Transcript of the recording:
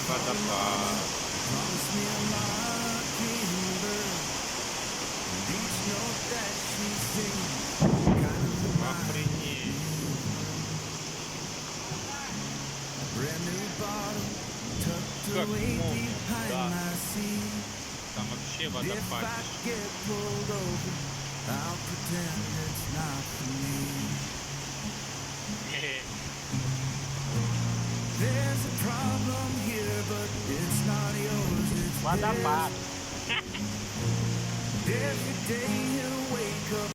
Водопад. Promise me a mockingbird, and each note that she sings kind of reminds Охренеть. a brand new bottle tucked Как away молния, behind да. my seat. Там вообще If I водопадище. get pulled over, I'll pretend it's not for me. There's a problem here, but it's not yours, it's Водопад. theirs. Every day you wake up